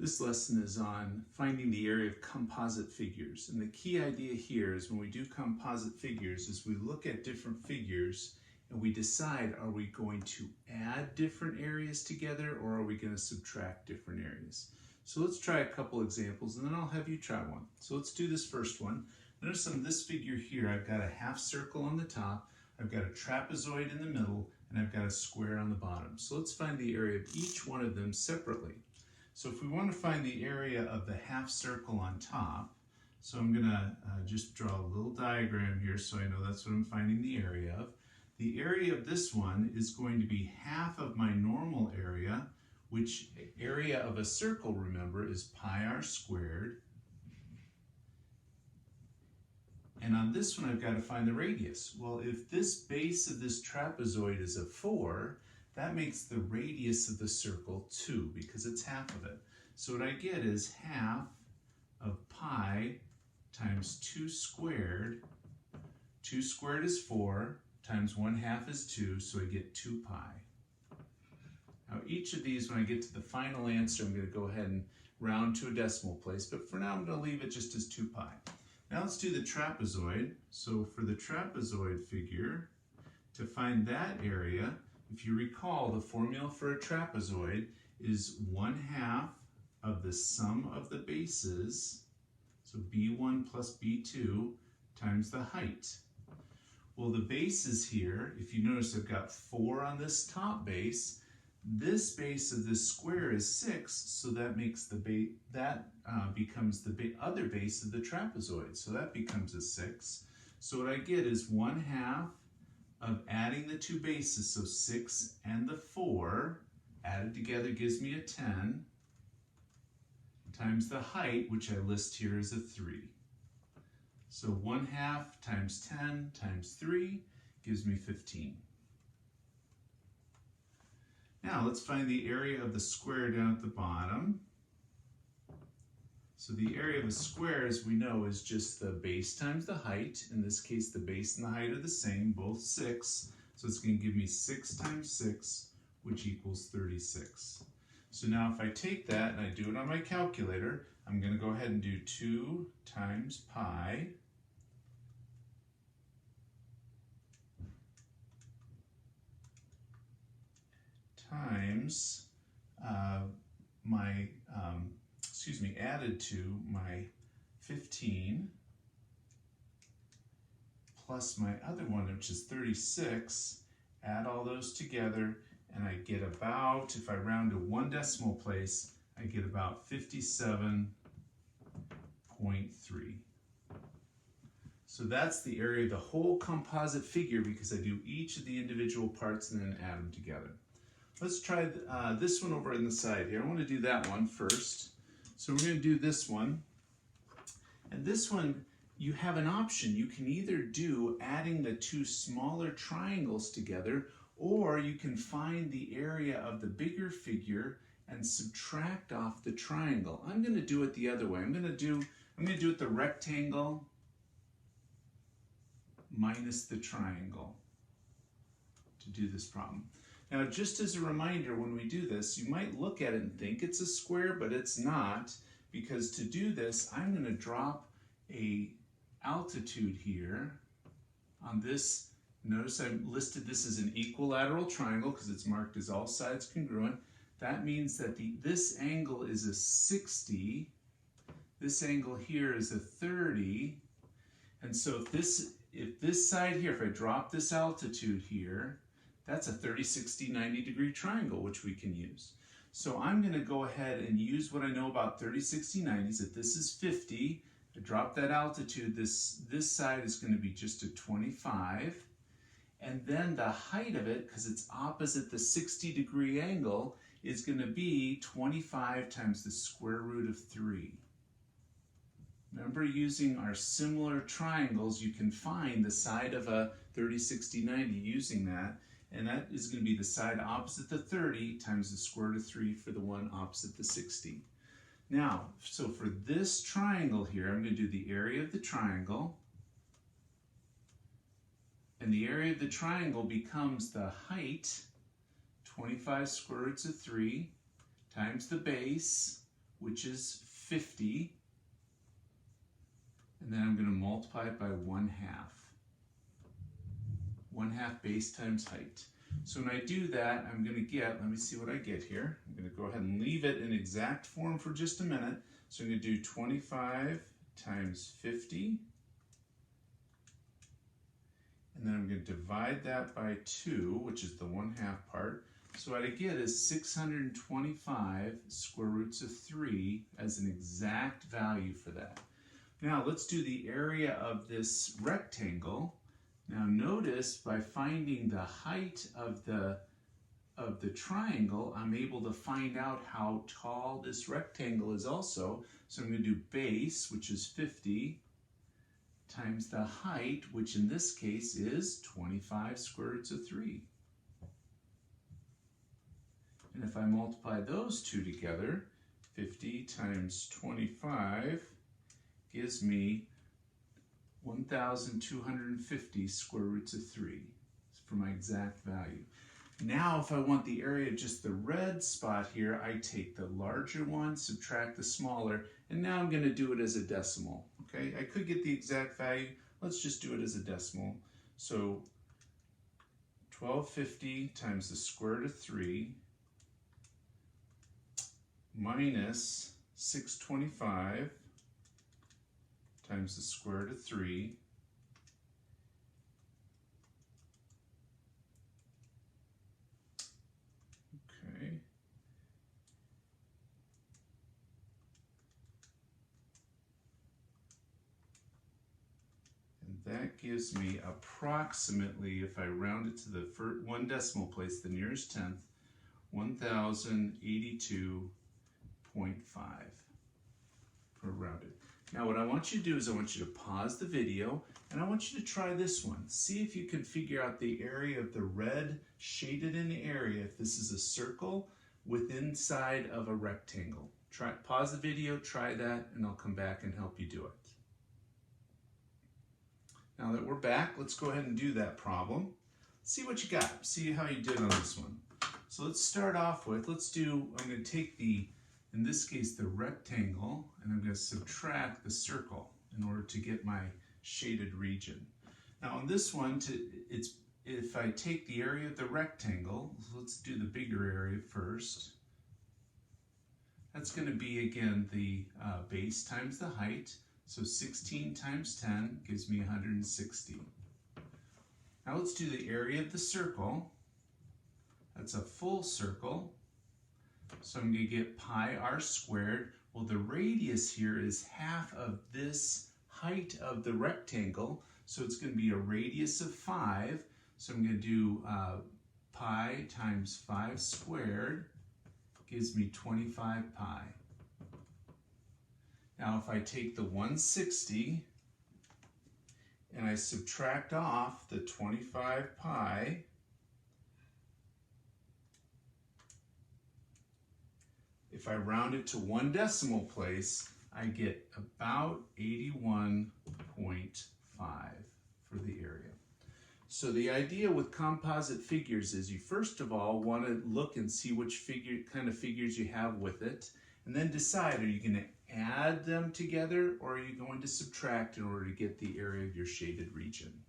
This lesson is on finding the area of composite figures. And the key idea here is when we do composite figures is we look at different figures and we decide, are we going to add different areas together or are we going to subtract different areas? So let's try a couple examples and then I'll have you try one. So let's do this first one. Notice on this figure here, I've got a half circle on the top, I've got a trapezoid in the middle, and I've got a square on the bottom. So let's find the area of each one of them separately. So if we want to find the area of the half circle on top, so I'm going to just draw a little diagram here so I know that's what I'm finding the area of. The area of this one is going to be half of my normal area, which area of a circle, remember, is pi r squared. And on this one, I've got to find the radius. Well, if this base of this trapezoid is a 4, that makes the radius of the circle 2 because it's half of it. So what I get is half of pi times 2 squared. 2 squared is 4 times 1/2 is 2, so I get 2 pi. Now each of these, when I get to the final answer, I'm going to go ahead and round to a decimal place, but for now I'm going to leave it just as 2 pi. Now let's do the trapezoid. So for the trapezoid figure, to find that area, if you recall, the formula for a trapezoid is 1/2 of the sum of the bases, so b1 plus b2 times the height. Well, the bases here, if you notice I've got 4 on this top base. This base of this square is 6, so that makes the becomes the other base of the trapezoid. So that becomes a 6. So what I get is 1/2 of adding the two bases, so 6 and the 4, added together gives me a 10, times the height, which I list here as a 3. So 1/2 times 10 times 3 gives me 15. Now let's find the area of the square down at the bottom. So the area of a square, as we know, is just the base times the height. In this case, the base and the height are the same, both 6. So it's going to give me 6 times 6, which equals 36. So now if I take that and I do it on my calculator, I'm going to go ahead and do 2 times pi times added to my 15 plus my other one, which is 36, add all those together, and I get about, if I round to 1 decimal place, I get about 57.3. So that's the area of the whole composite figure because I do each of the individual parts and then add them together. Let's try this one over on the side here. I want to do that one first. So we're going to do this one. And this one, you have an option. You can either do adding the two smaller triangles together, or you can find the area of the bigger figure and subtract off the triangle. I'm going to do it the other way. I'm going to do it the rectangle minus the triangle to do this problem. Now, just as a reminder, when we do this, you might look at it and think it's a square, but it's not, because to do this, I'm going to drop a altitude here on this. Notice I listed this as an equilateral triangle because it's marked as all sides congruent. That means that this angle is a 60. This angle here is a 30. And so if this side here, if I drop this altitude here, that's a 30, 60, 90 degree triangle, which we can use. So I'm going to go ahead and use what I know about 30, 60, 90s. If this is 50, I drop that altitude, this side is going to be just a 25. And then the height of it, because it's opposite the 60 degree angle, is going to be 25 times the square root of 3. Remember, using our similar triangles, you can find the side of a 30, 60, 90 using that. And that is going to be the side opposite the 30 times the square root of 3 for the one opposite the 60. Now, so for this triangle here, I'm going to do the area of the triangle. And the area of the triangle becomes the height, 25 square roots of 3, times the base, which is 50. And then I'm going to multiply it by 1/2. 1/2 base times height. So when I do that, I'm going to get, let me see what I get here. I'm going to go ahead and leave it in exact form for just a minute. So I'm going to do 25 times 50. And then I'm going to divide that by 2, which is the 1/2 part. So what I get is 625 square roots of 3 as an exact value for that. Now let's do the area of this rectangle. Now notice by finding the height of the triangle, I'm able to find out how tall this rectangle is also. So I'm going to do base, which is 50, times the height, which in this case is 25 square roots of 3. And if I multiply those two together, 50 times 25 gives me 1,250 square roots of 3 for my exact value. Now, if I want the area of just the red spot here, I take the larger one, subtract the smaller, and now I'm going to do it as a decimal. Okay, I could get the exact value. Let's just do it as a decimal. So 1250 times the square root of 3 minus 625 times the square root of 3 okay, and that gives me approximately, if I round it to the first one decimal place, the nearest tenth, 1082.5 for rounded. Now what I want you to do is I want you to pause the video and I want you to try this one. See if you can figure out the area of the red shaded in the area, if this is a circle within inside of a rectangle. Pause the video, try that, and I'll come back and help you do it. Now that we're back, let's go ahead and do that problem. See what you got, see how you did on this one. So let's start off with, I'm going to take in this case, the rectangle, and I'm going to subtract the circle in order to get my shaded region. Now on this one, if I take the area of the rectangle, let's do the bigger area first. That's going to be, again, the base times the height. So 16 times 10 gives me 160. Now let's do the area of the circle. That's a full circle. So I'm going to get pi r squared. Well, the radius here is half of this height of the rectangle. So it's going to be a radius of 5. So I'm going to do pi times 5 squared gives me 25 pi. Now if I take the 160 and I subtract off the 25 pi, if I round it to one decimal place, I get about 81.5 for the area. So the idea with composite figures is you first of all want to look and see which kind of figures you have with it, and then decide, are you going to add them together or are you going to subtract in order to get the area of your shaded region?